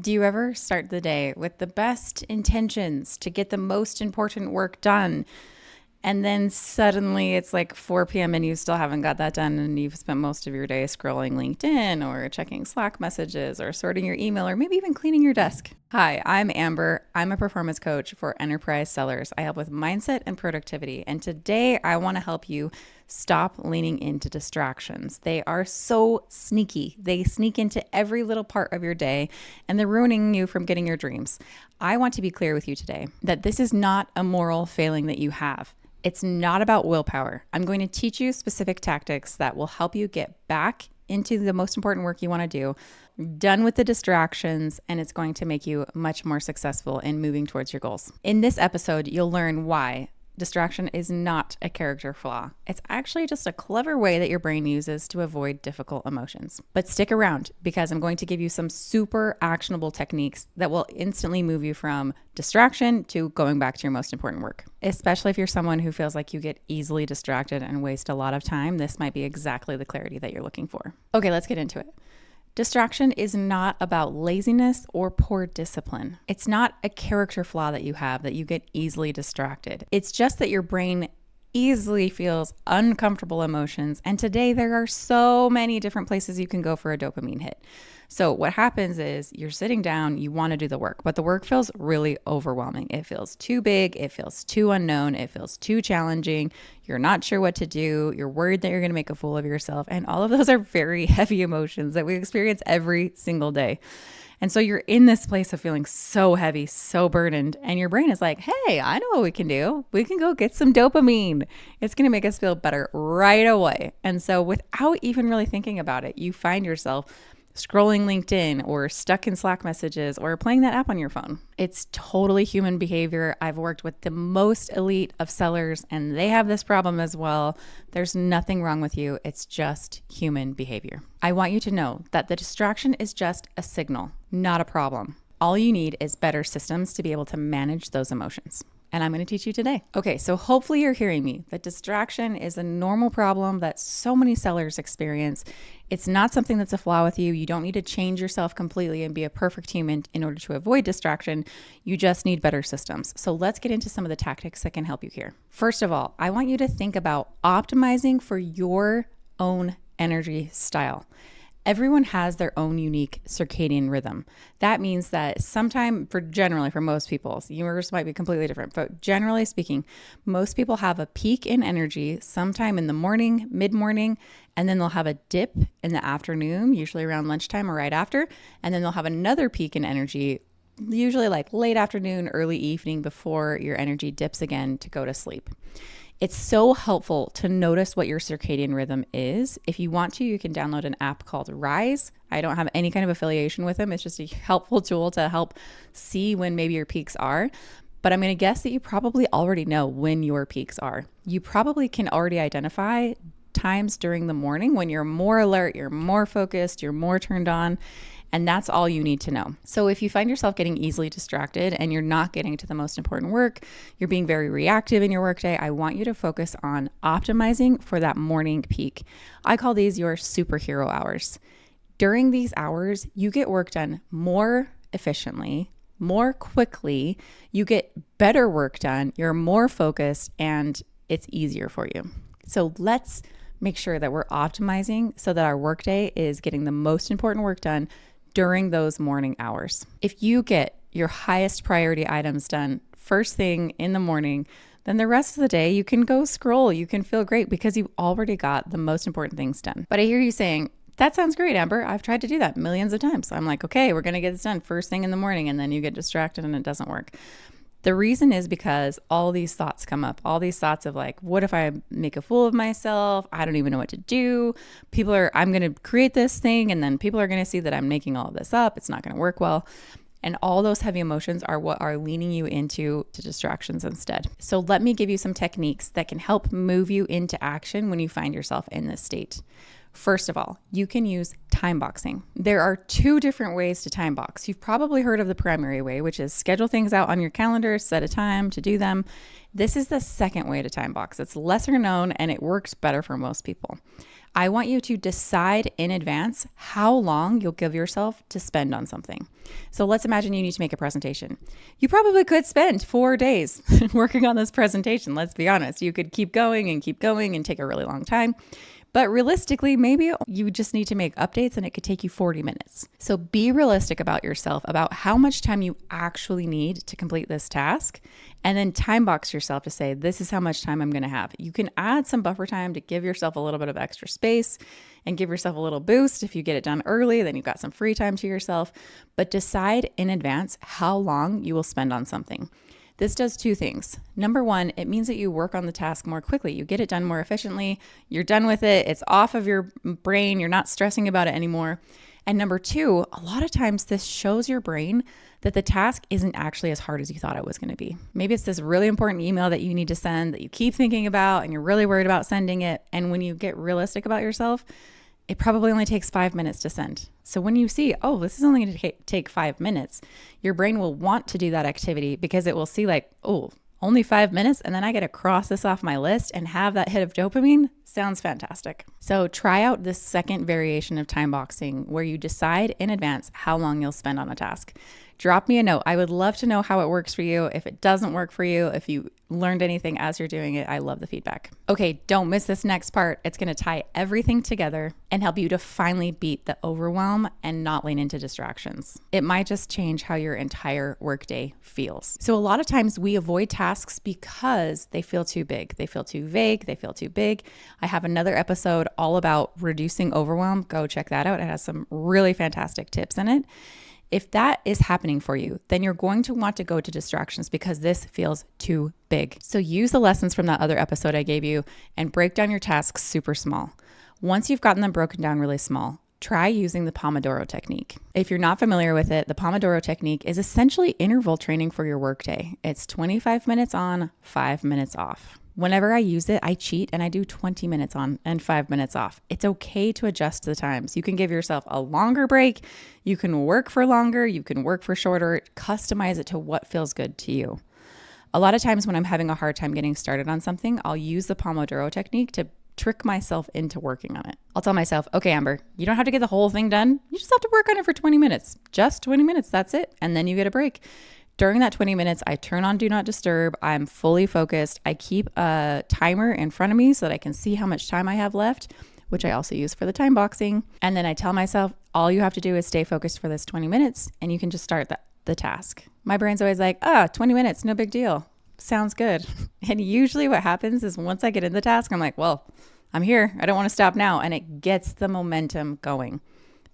Do you ever start the day with the best intentions to get the most important work done? And then suddenly it's like 4 p.m. and you still haven't got that done, and you've spent most of your day scrolling LinkedIn or checking Slack messages or sorting your email or maybe even cleaning your desk. Hi, I'm Amber. I'm a performance coach for enterprise sellers. I help with mindset and productivity. And today I want to help you stop leaning into distractions. They are so sneaky. They sneak into every little part of your day and they're ruining you from getting your dreams. I want to be clear with you today that this is not a moral failing that you have. It's not about willpower. I'm going to teach you specific tactics that will help you get back into the most important work you want to do, done with the distractions, and it's going to make you much more successful in moving towards your goals. In this episode, you'll learn why distraction is not a character flaw. It's actually just a clever way that your brain uses to avoid difficult emotions. But stick around because I'm going to give you some super actionable techniques that will instantly move you from distraction to going back to your most important work. Especially if you're someone who feels like you get easily distracted and waste a lot of time, this might be exactly the clarity that you're looking for. Okay, let's get into it. Distraction is not about laziness or poor discipline. It's not a character flaw that you have that you get easily distracted. It's just that your brain easily feels uncomfortable emotions. And today there are so many different places you can go for a dopamine hit. So what happens is you're sitting down, you want to do the work, but the work feels really overwhelming. It feels too big. It feels too unknown. It feels too challenging. You're not sure what to do. You're worried that you're going to make a fool of yourself. And all of those are very heavy emotions that we experience every single day. And so you're in this place of feeling so heavy, so burdened, and your brain is like, hey, I know what we can do. We can go get some dopamine. It's going to make us feel better right away. And so without even really thinking about it, you find yourself scrolling LinkedIn or stuck in Slack messages or playing that app on your phone. It's totally human behavior. I've worked with the most elite of sellers and they have this problem as well. There's nothing wrong with you. It's just human behavior. I want you to know that the distraction is just a signal, not a problem. All you need is better systems to be able to manage those emotions. And I'm going to teach you today. Okay, so hopefully you're hearing me. That distraction is a normal problem that so many sellers experience. It's not something that's a flaw with you. You don't need to change yourself completely and be a perfect human in order to avoid distraction. You just need better systems. So let's get into some of the tactics that can help you here. First of all, I want you to think about optimizing for your own energy style. Everyone has their own unique circadian rhythm. That means that for most people, yours might be completely different, but generally speaking, most people have a peak in energy sometime in the morning, mid-morning, and then they'll have a dip in the afternoon, usually around lunchtime or right after, and then they'll have another peak in energy, usually like late afternoon, early evening before your energy dips again to go to sleep. It's so helpful to notice what your circadian rhythm is. If you want to, you can download an app called Rise. I don't have any kind of affiliation with them. It's just a helpful tool to help see when maybe your peaks are. But I'm going to guess that you probably already know when your peaks are. You probably can already identify times during the morning when you're more alert, you're more focused, you're more turned on. And that's all you need to know. So if you find yourself getting easily distracted and you're not getting to the most important work, you're being very reactive in your workday, I want you to focus on optimizing for that morning peak. I call these your superhero hours. During these hours, you get work done more efficiently, more quickly, you get better work done, you're more focused, and it's easier for you. So let's make sure that we're optimizing so that our workday is getting the most important work done during those morning hours. If you get your highest priority items done first thing in the morning, then the rest of the day you can go scroll. You can feel great because you've already got the most important things done. But I hear you saying, that sounds great, Amber. I've tried to do that millions of times. So I'm like, okay, we're going to get this done first thing in the morning, and then you get distracted and it doesn't work. The reason is because all these thoughts come up, all these thoughts of like, what if I make a fool of myself? I don't even know what to do. I'm going to create this thing and then people are going to see that I'm making all of this up. It's not going to work well. And all those heavy emotions are what are leaning you into distractions instead. So let me give you some techniques that can help move you into action when you find yourself in this state. First of all, you can use time boxing. There are 2 different ways to time box. You've probably heard of the primary way, which is schedule things out on your calendar, set a time to do them. This is the second way to time box. It's lesser known and it works better for most people. I want you to decide in advance how long you'll give yourself to spend on something. So let's imagine you need to make a presentation. You probably could spend 4 days working on this presentation. Let's be honest. You could keep going and take a really long time. But realistically, maybe you just need to make updates and it could take you 40 minutes. So be realistic about yourself, about how much time you actually need to complete this task, and then time box yourself to say, this is how much time I'm going to have. You can add some buffer time to give yourself a little bit of extra space and give yourself a little boost. If you get it done early, then you've got some free time to yourself, but decide in advance how long you will spend on something. This does 2 things. Number 1, it means that you work on the task more quickly. You get it done more efficiently. You're done with it. It's off of your brain. You're not stressing about it anymore. And number 2, a lot of times this shows your brain that the task isn't actually as hard as you thought it was going to be. Maybe it's this really important email that you need to send that you keep thinking about and you're really worried about sending it. And when you get realistic about yourself, it probably only takes 5 minutes to send. So when you see, oh, this is only going to take 5 minutes, your brain will want to do that activity because it will see like, oh, only 5 minutes, and then I get to cross this off my list and have that hit of dopamine. Sounds fantastic. So try out this second variation of time boxing where you decide in advance how long you'll spend on a task. Drop me a note. I would love to know how it works for you. If it doesn't work for you, if you learned anything as you're doing it, I love the feedback. Okay, don't miss this next part. It's going to tie everything together and help you to finally beat the overwhelm and not lean into distractions. It might just change how your entire workday feels. So a lot of times we avoid tasks because they feel too big. They feel too vague. They feel too big. I have another episode all about reducing overwhelm. Go check that out. It has some really fantastic tips in it. If that is happening for you, then you're going to want to go to distractions because this feels too big. So use the lessons from that other episode I gave you and break down your tasks super small. Once you've gotten them broken down really small, try using the Pomodoro technique. If you're not familiar with it, the Pomodoro technique is essentially interval training for your workday. It's 25 minutes on, 5 minutes off. Whenever I use it, I cheat and I do 20 minutes on and 5 minutes off. It's okay to adjust the times. You can give yourself a longer break. You can work for longer. You can work for shorter. Customize it to what feels good to you. A lot of times when I'm having a hard time getting started on something, I'll use the Pomodoro technique to trick myself into working on it. I'll tell myself, okay, Amber, you don't have to get the whole thing done. You just have to work on it for 20 minutes. Just 20 minutes. That's it. And then you get a break. During that 20 minutes, I turn on Do Not Disturb. I'm fully focused. I keep a timer in front of me so that I can see how much time I have left, which I also use for the time boxing. And then I tell myself, all you have to do is stay focused for this 20 minutes and you can just start the task. My brain's always like, 20 minutes, no big deal. Sounds good. And usually what happens is once I get in the task, I'm like, well, I'm here. I don't want to stop now. And it gets the momentum going.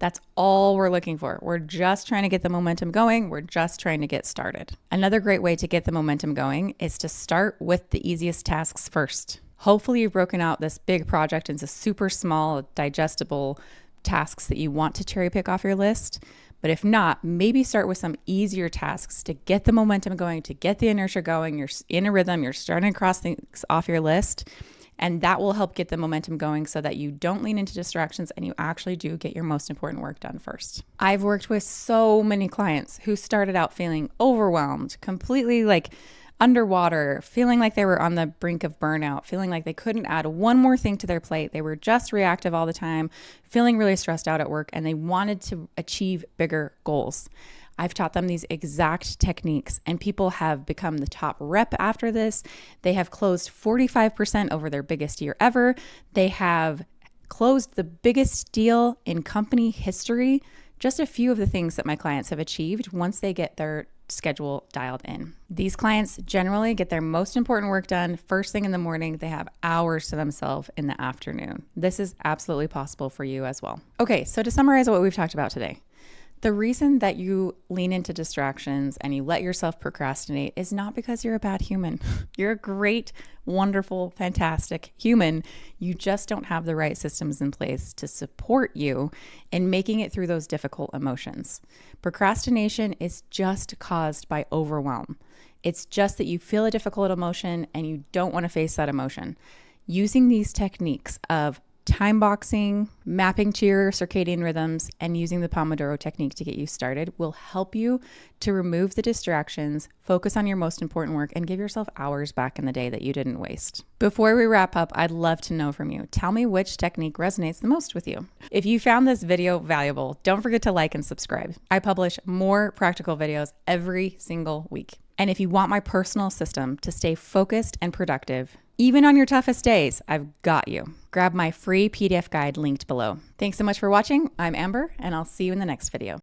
That's all we're looking for. We're just trying to get the momentum going. We're just trying to get started. Another great way to get the momentum going is to start with the easiest tasks first. Hopefully you've broken out this big project into super small, digestible tasks that you want to cherry pick off your list. But if not, maybe start with some easier tasks to get the momentum going, to get the inertia going. You're in a rhythm. You're starting to cross things off your list. And that will help get the momentum going so that you don't lean into distractions and you actually do get your most important work done first. I've worked with so many clients who started out feeling overwhelmed, completely like underwater, feeling like they were on the brink of burnout, feeling like they couldn't add one more thing to their plate. They were just reactive all the time, feeling really stressed out at work, and they wanted to achieve bigger goals. I've taught them these exact techniques and people have become the top rep after this. They have closed 45% over their biggest year ever. They have closed the biggest deal in company history. Just a few of the things that my clients have achieved once they get their schedule dialed in. These clients generally get their most important work done first thing in the morning. They have hours to themselves in the afternoon. This is absolutely possible for you as well. Okay, so to summarize what we've talked about today, the reason that you lean into distractions and you let yourself procrastinate is not because you're a bad human. You're a great, wonderful, fantastic human. You just don't have the right systems in place to support you in making it through those difficult emotions. Procrastination is just caused by overwhelm. It's just that you feel a difficult emotion and you don't want to face that emotion. Using these techniques of time boxing, mapping to your circadian rhythms, and using the Pomodoro technique to get you started will help you to remove the distractions, focus on your most important work, and give yourself hours back in the day that you didn't waste. Before we wrap up, I'd love to know from you. Tell me which technique resonates the most with you. If you found this video valuable, don't forget to like and subscribe. I publish more practical videos every single week. And if you want my personal system to stay focused and productive, even on your toughest days, I've got you. Grab my free PDF guide linked below. Thanks so much for watching. I'm Amber, and I'll see you in the next video.